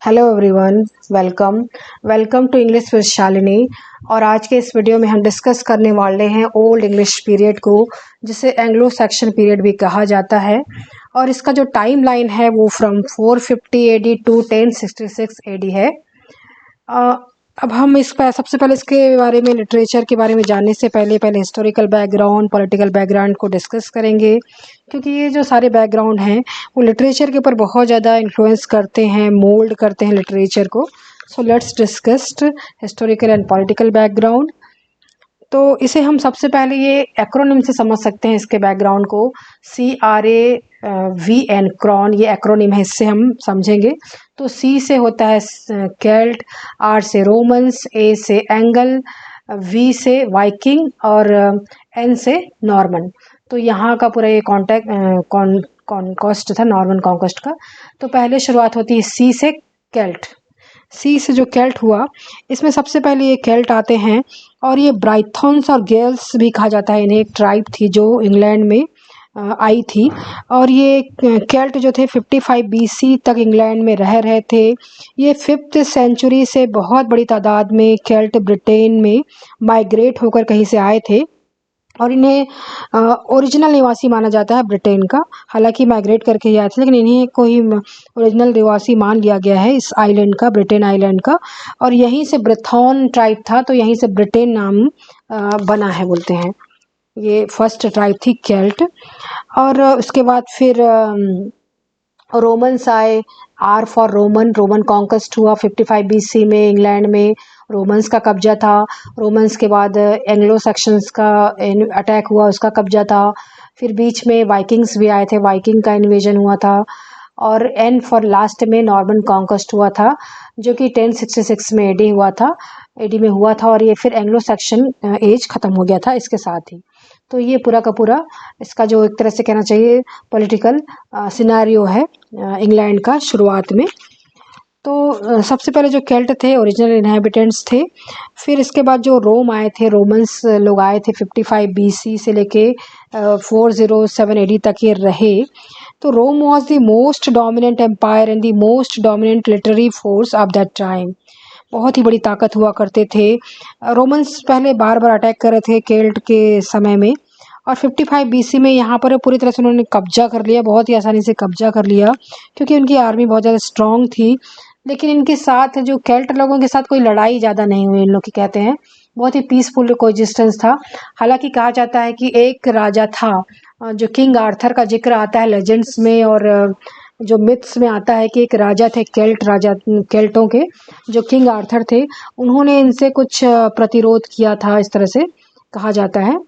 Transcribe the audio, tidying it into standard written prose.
Hello everyone, welcome to English with Shalini. और आज के इस वीडियो में हम डिस्कस करने वाले हैं ओल्ड इंग्लिश पीरियड को, जिसे एंग्लो सैक्सन पीरियड भी कहा जाता है। और इसका जो टाइम लाइन है वो फ्रॉम 450 एडी टू 1066 एडी है। अब हम इस पर सबसे पहले इसके बारे में, लिटरेचर के बारे में जानने से पहले हिस्टोरिकल बैकग्राउंड, पॉलिटिकल बैकग्राउंड को डिस्कस करेंगे, क्योंकि ये जो सारे बैकग्राउंड हैं वो लिटरेचर के ऊपर बहुत ज़्यादा इन्फ्लुएंस करते हैं, मोल्ड करते हैं लिटरेचर को। So let's discuss historical and political background. तो इसे हम सबसे पहले ये एक्रोनिम से समझ सकते हैं, इसके बैकग्राउंड को। CRAVN, क्रॉन, ये एक्रोनिम है, इससे हम समझेंगे। तो C से होता है केल्ट, R से रोमन्स, A से एंगल, V से वाइकिंग और N से नॉर्मन। तो यहाँ का पूरा ये कॉन्क्वेस्ट था, नॉर्मन कॉन्क्वेस्ट का। तो पहले शुरुआत होती है C से, केल्ट। सी से जो केल्ट हुआ, इसमें सबसे पहले ये केल्ट आते हैं, और ये ब्राइथॉन्स और गेल्स भी कहा जाता है। इन्हें एक ट्राइब थी जो इंग्लैंड में आई थी, और ये केल्ट जो थे 55 BC तक इंग्लैंड में रह रहे थे। ये 5th सेंचुरी से बहुत बड़ी तादाद में केल्ट ब्रिटेन में माइग्रेट होकर कहीं से आए थे, और इन्हें ओरिजिनल निवासी माना जाता है ब्रिटेन का। हालांकि माइग्रेट करके ही आए थे, लेकिन इन्हें कोई ओरिजिनल निवासी मान लिया गया है इस आइलैंड का, ब्रिटेन आइलैंड का। और यहीं से ब्रिथॉन ट्राइब था, तो यहीं से ब्रिटेन नाम बना है, बोलते हैं। ये फर्स्ट ट्राइब थी केल्ट। और उसके बाद फिर रोमन्स आए। आर फॉर रोमन कॉन्क्वेस्ट हुआ 55 BC में। इंग्लैंड में रोमन्स का कब्जा था। रोमन्स के बाद एंग्लो सेक्शंस का अटैक हुआ, उसका कब्जा था। फिर बीच में वाइकिंग्स भी आए थे, वाइकिंग का इन्वेजन हुआ था। और एन फॉर लास्ट में नॉर्मन कॉन्क्वेस्ट हुआ था, जो कि 1066 में एडी में हुआ था। और ये फिर एंग्लो सेक्शन एज ख़त्म हो गया था इसके साथ ही। तो ये पूरा का पूरा इसका जो एक तरह से कहना चाहिए पॉलिटिकल सिनेरियो है इंग्लैंड का शुरुआत में। तो सबसे पहले जो केल्ट थे ओरिजिनल इनहेबिटेंट्स थे। फिर इसके बाद जो रोम आए थे, रोमन्स लोग आए थे 55 BC से लेके 407 AD तक ये रहे। तो Rome was the most dominant empire and the most dominant literary force of that time. बहुत ही बड़ी ताकत हुआ करते थे। रोमन्स पहले बार बार अटैक कर रहे थे केल्ट के समय में, और 55 BC में यहाँ पर पूरी तरह से उन्होंने कब्जा कर लिया, बहुत ही आसानी से कब्जा कर लिया, क्योंकि उनकी आर्मी बहुत ज़्यादा स्ट्रॉन्ग थी। लेकिन इनके साथ जो केल्ट लोगों के साथ कोई लड़ाई ज़्यादा नहीं हुई, इन लोग की कहते हैं। बहुत ही पीसफुल कोएग्जिस्टेंस था। हालांकि कहा जाता है कि एक राजा था, जो किंग आर्थर का जिक्र आता है लेजेंड्स में, और जो मिथ्स में आता है कि एक राजा थे केल्टों के, जो किंग आर्थर थे। उन्होंने इनसे कुछ प्रतिरोध किया था, इस तरह से कहा जाता है।